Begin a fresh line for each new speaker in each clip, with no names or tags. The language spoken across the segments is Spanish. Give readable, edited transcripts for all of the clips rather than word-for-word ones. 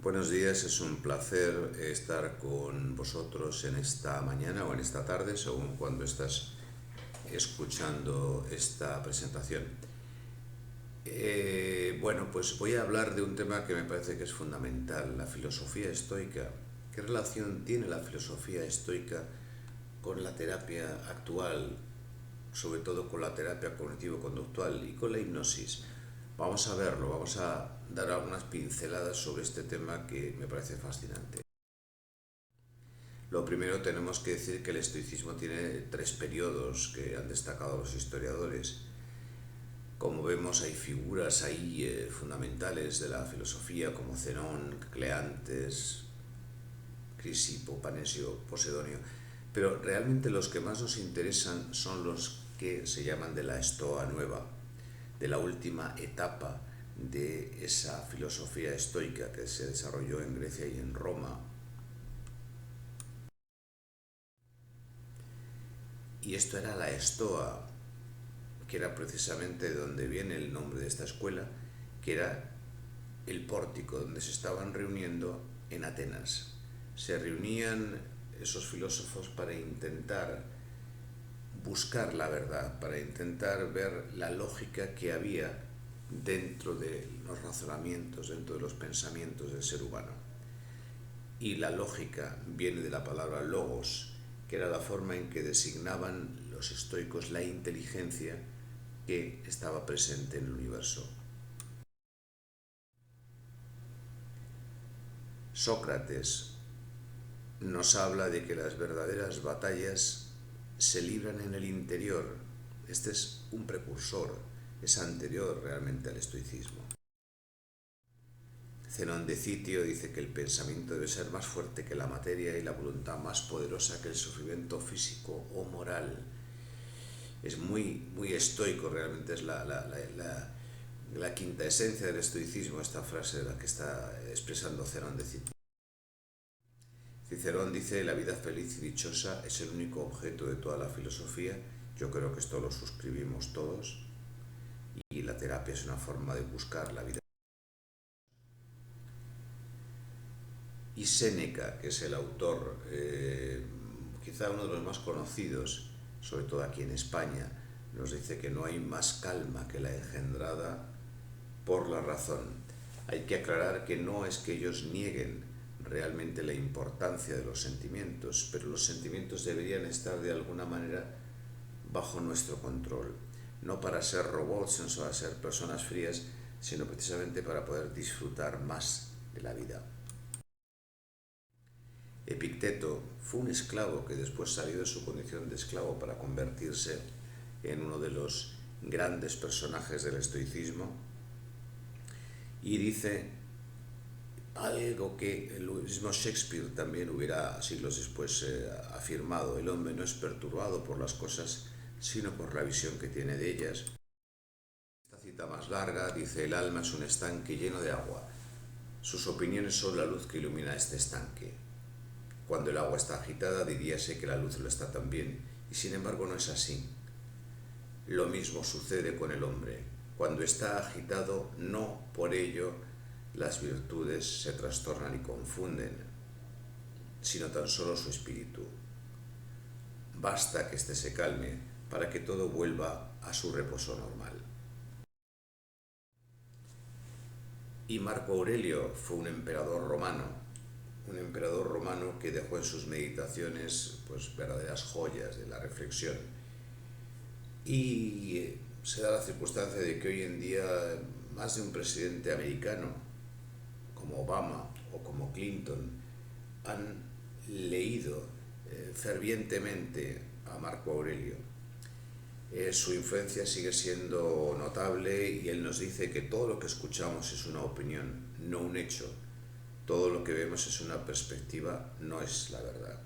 Buenos días, es un placer estar con vosotros en esta mañana o en esta tarde, según cuando estás escuchando esta presentación. Bueno, pues voy a hablar de un tema que me parece que es fundamental, la filosofía estoica. ¿Qué relación tiene la filosofía estoica con la terapia actual, sobre todo con la terapia cognitivo-conductual y con la hipnosis? Vamos a verlo, vamos a dar algunas pinceladas sobre este tema que me parece fascinante. Lo primero, tenemos que decir que el estoicismo tiene tres periodos que han destacado los historiadores. Como vemos, hay figuras ahí fundamentales de la filosofía como Zenón, Cleantes, Crisipo, Panesio, Posedonio, pero realmente los que más nos interesan son los que se llaman de la Estoa Nueva, de la última etapa de esa filosofía estoica que se desarrolló en Grecia y en Roma. Y esto era la Estoa, que era precisamente de donde viene el nombre de esta escuela, que era el pórtico donde se estaban reuniendo en Atenas. Se reunían esos filósofos para intentar buscar la verdad, para intentar ver la lógica que había dentro de los razonamientos, dentro de los pensamientos del ser humano. Y la lógica viene de la palabra logos, que era la forma en que designaban los estoicos la inteligencia que estaba presente en el universo. Sócrates nos habla de que las verdaderas batallas se libran en el interior. Este es un precursor, es anterior realmente al estoicismo. Zenón de Citio dice que el pensamiento debe ser más fuerte que la materia y la voluntad más poderosa que el sufrimiento físico o moral. Es muy estoico, realmente es la quinta esencia del estoicismo, esta frase de la que está expresando Zenón de Citio. Cicerón dice: la vida feliz y dichosa es el único objeto de toda la filosofía. Yo creo que esto lo suscribimos todos, y la terapia es una forma de buscar la vida. Y Séneca, que es el autor, quizá uno de los más conocidos, sobre todo aquí en España, nos dice que no hay más calma que la engendrada por la razón. Hay que aclarar que no es que ellos nieguen realmente la importancia de los sentimientos, pero los sentimientos deberían estar de alguna manera bajo nuestro control, no para ser robots, no para ser personas frías, sino precisamente para poder disfrutar más de la vida. Epicteto fue un esclavo que después salió de su condición de esclavo para convertirse en uno de los grandes personajes del estoicismo, y dice algo que el mismo Shakespeare también hubiera siglos después afirmado: el hombre no es perturbado por las cosas, sino por la visión que tiene de ellas. Esta cita más larga dice: el alma es un estanque lleno de agua, sus opiniones son la luz que ilumina este estanque. Cuando el agua está agitada, diríase que la luz lo está también, y sin embargo no es así. Lo mismo sucede con el hombre. Cuando está agitado, no por ello las virtudes se trastornan y confunden, sino tan solo su espíritu. Basta que éste se calme para que todo vuelva a su reposo normal. Y Marco Aurelio fue un emperador romano que dejó en sus meditaciones pues verdaderas joyas de la reflexión. Y se da la circunstancia de que hoy en día más de un presidente americano, como Obama o como Clinton, han leído fervientemente a Marco Aurelio. Su influencia sigue siendo notable, y él nos dice que todo lo que escuchamos es una opinión, no un hecho. Todo lo que vemos es una perspectiva, no es la verdad.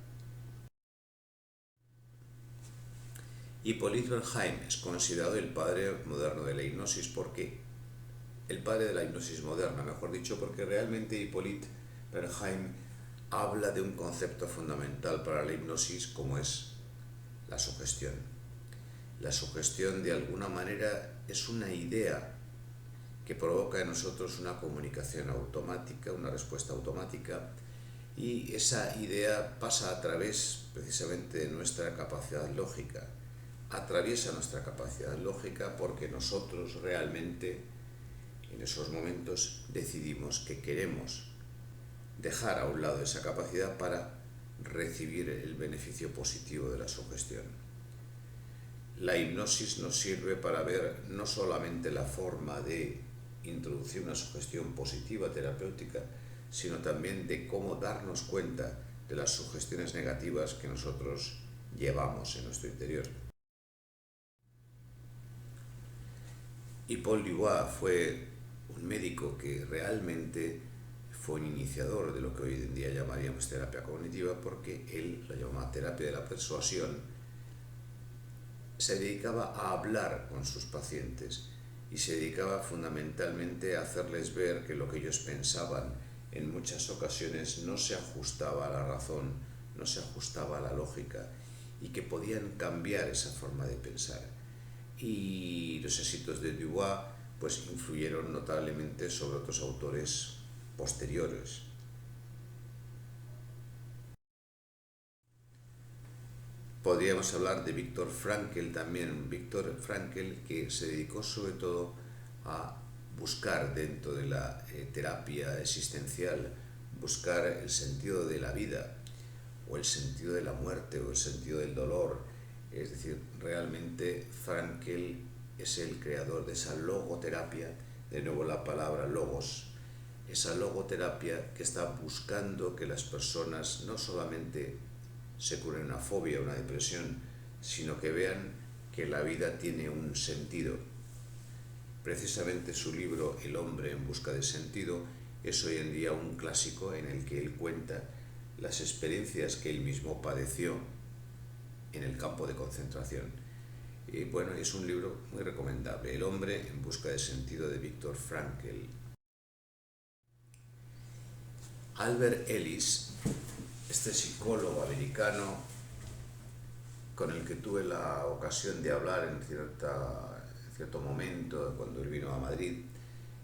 Hippolyte Bernheim es considerado el padre moderno de la hipnosis. ¿Por qué? El padre de la hipnosis moderna, mejor dicho, porque realmente Hippolyte Bernheim habla de un concepto fundamental para la hipnosis, como es la sugestión. La sugestión, de alguna manera, es una idea que provoca en nosotros una comunicación automática, una respuesta automática, y esa idea pasa a través precisamente de nuestra capacidad lógica, atraviesa nuestra capacidad lógica porque nosotros realmente en esos momentos decidimos que queremos dejar a un lado esa capacidad para recibir el beneficio positivo de la sugestión. La hipnosis nos sirve para ver no solamente la forma de introducir una sugestión positiva terapéutica, sino también de cómo darnos cuenta de las sugestiones negativas que nosotros llevamos en nuestro interior. Y Paul Dubois fue un médico que realmente fue un iniciador de lo que hoy en día llamaríamos terapia cognitiva, porque él la llamaba terapia de la persuasión. Se dedicaba a hablar con sus pacientes y se dedicaba fundamentalmente a hacerles ver que lo que ellos pensaban en muchas ocasiones no se ajustaba a la razón, no se ajustaba a la lógica, y que podían cambiar esa forma de pensar. Y los éxitos de Dubois pues influyeron notablemente sobre otros autores posteriores. Podríamos hablar de Viktor Frankl también, Viktor Frankl, que se dedicó sobre todo a buscar dentro de la terapia existencial, buscar el sentido de la vida, o el sentido de la muerte, o el sentido del dolor. Es decir, realmente Frankl es el creador de esa logoterapia, de nuevo la palabra logos, esa logoterapia que está buscando que las personas no solamente se curen una fobia, una depresión, sino que vean que la vida tiene un sentido. Precisamente su libro El hombre en busca de sentido es hoy en día un clásico en el que él cuenta las experiencias que él mismo padeció en el campo de concentración. Y bueno, es un libro muy recomendable, El hombre en busca de sentido, de Viktor Frankl. Albert Ellis, este psicólogo americano con el que tuve la ocasión de hablar en cierto momento cuando él vino a Madrid,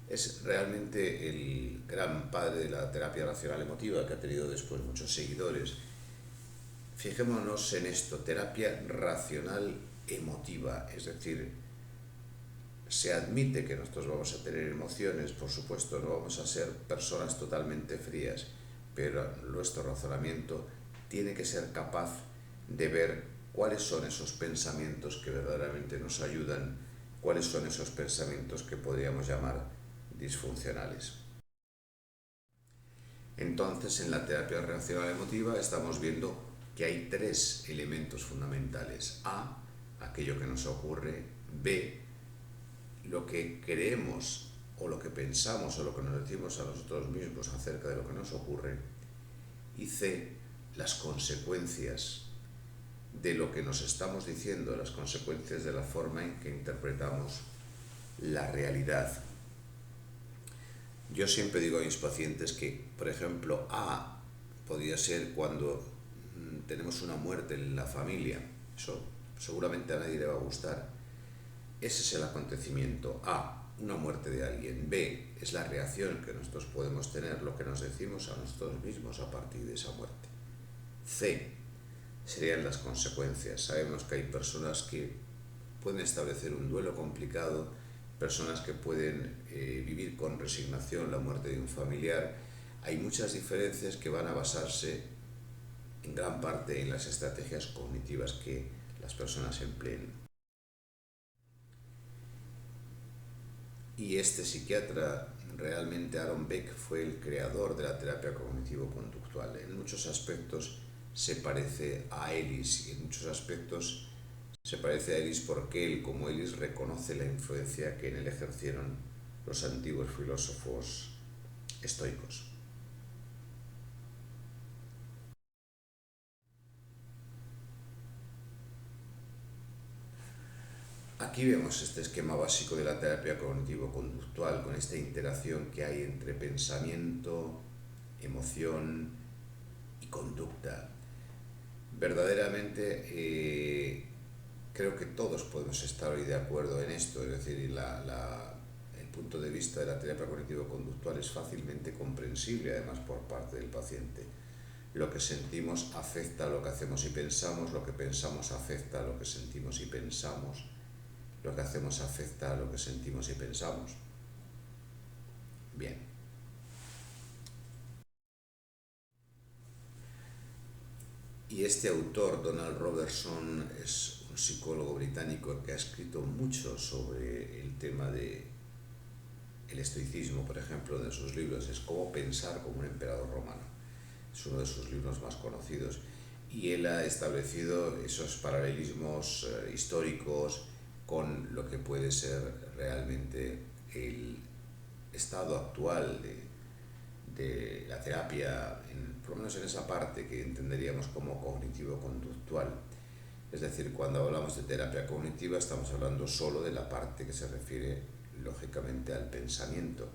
es realmente el gran padre de la terapia racional emotiva, que ha tenido después muchos seguidores. Fijémonos en esto, terapia racional emotiva, es decir, se admite que nosotros vamos a tener emociones, por supuesto, no vamos a ser personas totalmente frías, pero nuestro razonamiento tiene que ser capaz de ver cuáles son esos pensamientos que verdaderamente nos ayudan, cuáles son esos pensamientos que podríamos llamar disfuncionales. Entonces, en la terapia racional emotiva estamos viendo que hay tres elementos fundamentales. A, aquello que nos ocurre. B, lo que creemos o lo que pensamos o lo que nos decimos a nosotros mismos acerca de lo que nos ocurre. Y C, las consecuencias de lo que nos estamos diciendo, las consecuencias de la forma en que interpretamos la realidad. Yo siempre digo a mis pacientes que, por ejemplo, A podría ser cuando tenemos una muerte en la familia. Eso seguramente a nadie le va a gustar. Ese es el acontecimiento. A, una muerte de alguien. B, es la reacción que nosotros podemos tener, lo que nos decimos a nosotros mismos a partir de esa muerte. C, serían las consecuencias. Sabemos que hay personas que pueden establecer un duelo complicado, personas que pueden vivir con resignación la muerte de un familiar. Hay muchas diferencias que van a basarse en gran parte en las estrategias cognitivas que las personas empleen. Y este psiquiatra, realmente Aaron Beck, fue el creador de la terapia cognitivo-conductual. En muchos aspectos se parece a Ellis, y en muchos aspectos se parece a Ellis porque él, como Ellis, reconoce la influencia que en él ejercieron los antiguos filósofos estoicos. Aquí vemos este esquema básico de la terapia cognitivo-conductual, con esta interacción que hay entre pensamiento, emoción y conducta. Verdaderamente creo que todos podemos estar hoy de acuerdo en esto, es decir, el punto de vista de la terapia cognitivo-conductual es fácilmente comprensible, además, por parte del paciente. Lo que sentimos afecta a lo que hacemos y pensamos, lo que pensamos afecta a lo que sentimos y pensamos, lo que hacemos afecta a lo que sentimos y pensamos. Bien. Y este autor, Donald Robertson, es un psicólogo británico que ha escrito mucho sobre el tema de el estoicismo, por ejemplo, de sus libros. Es Cómo pensar como un emperador romano. Es uno de sus libros más conocidos. Y él ha establecido esos paralelismos históricos con lo que puede ser realmente el estado actual de la terapia, por lo menos en esa parte que entenderíamos como cognitivo-conductual. Es decir, cuando hablamos de terapia cognitiva estamos hablando solo de la parte que se refiere lógicamente al pensamiento,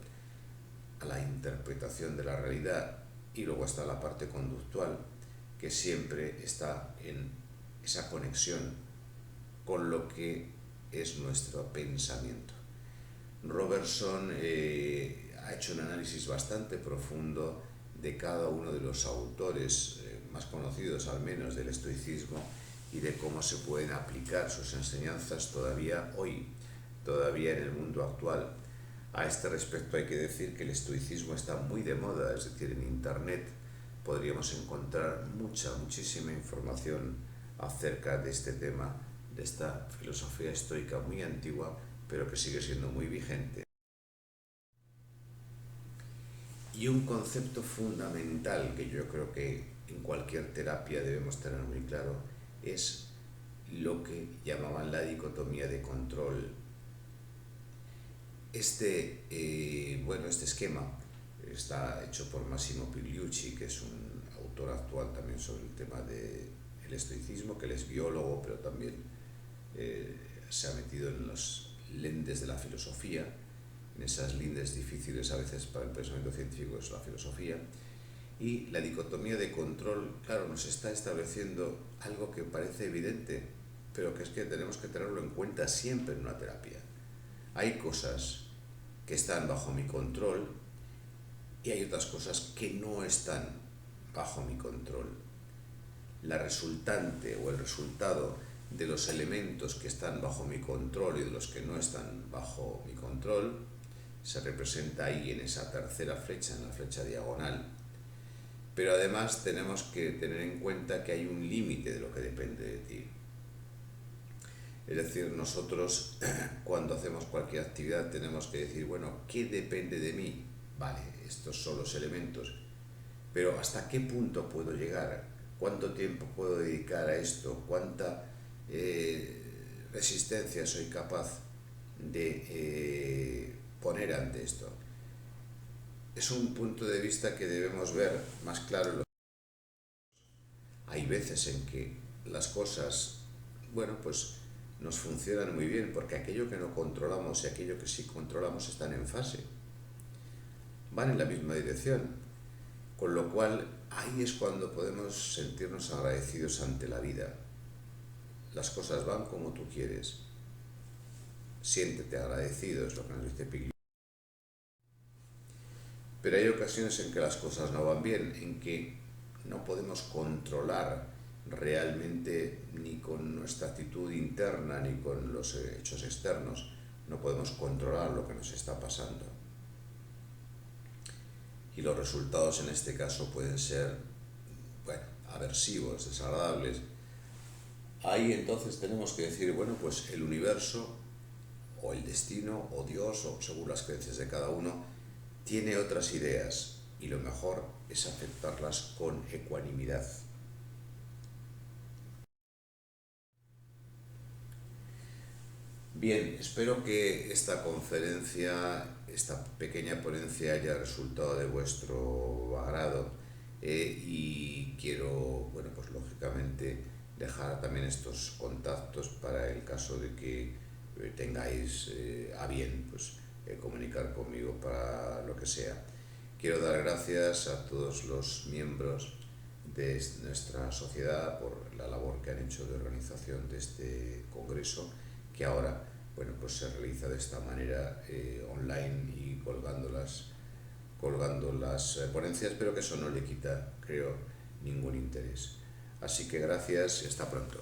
a la interpretación de la realidad, y luego está la parte conductual, que siempre está en esa conexión con lo que es nuestro pensamiento. Robertson ha hecho un análisis bastante profundo de cada uno de los autores más conocidos, al menos, del estoicismo, y de cómo se pueden aplicar sus enseñanzas todavía hoy, todavía en el mundo actual. A este respecto hay que decir que el estoicismo está muy de moda, es decir, en Internet podríamos encontrar muchísima información acerca de este tema, de esta filosofía estoica muy antigua, pero que sigue siendo muy vigente. Y un concepto fundamental que yo creo que en cualquier terapia debemos tener muy claro es lo que llamaban la dicotomía de control. Este esquema está hecho por Massimo Pigliucci, que es un autor actual también sobre el tema del estoicismo, que él es biólogo, pero también se ha metido en los lindes de la filosofía, en esas lindes difíciles a veces para el pensamiento científico, es la filosofía. Y la dicotomía de control, claro, nos está estableciendo algo que parece evidente, pero que es que tenemos que tenerlo en cuenta siempre en una terapia. Hay cosas que están bajo mi control y hay otras cosas que no están bajo mi control. La resultante o el resultado de los elementos que están bajo mi control y de los que no están bajo mi control se representa ahí en esa tercera flecha, en la flecha diagonal. Pero además tenemos que tener en cuenta que hay un límite de lo que depende de ti. Es decir, nosotros cuando hacemos cualquier actividad tenemos que decir, bueno, ¿qué depende de mí? Vale, estos son los elementos, pero ¿hasta qué punto puedo llegar? ¿Cuánto tiempo puedo dedicar a esto? ¿Cuánta resistencia soy capaz de poner ante esto? Es un punto de vista que debemos ver más claro. Hay veces en que las cosas, pues nos funcionan muy bien, porque aquello que no controlamos y aquello que sí controlamos están en fase, van en la misma dirección, con lo cual ahí es cuando podemos sentirnos agradecidos ante la vida. Las cosas van como tú quieres, siéntete agradecido, es lo que nos dice Pigli. Pero hay ocasiones en que las cosas no van bien, en que no podemos controlar realmente ni con nuestra actitud interna ni con los hechos externos, no podemos controlar lo que nos está pasando. Y los resultados en este caso pueden ser, aversivos, desagradables. Ahí entonces tenemos que decir, pues el universo o el destino o Dios, o según las creencias de cada uno, tiene otras ideas y lo mejor es aceptarlas con ecuanimidad. Bien, espero que esta conferencia, esta pequeña ponencia haya resultado de vuestro agrado y quiero, pues lógicamente dejar también estos contactos para el caso de que tengáis a bien comunicar conmigo para lo que sea. Quiero dar gracias a todos los miembros de nuestra sociedad por la labor que han hecho de organización de este congreso, que ahora se realiza de esta manera online y colgando las ponencias, pero que eso no le quita, creo, ningún interés. Así que gracias y hasta pronto.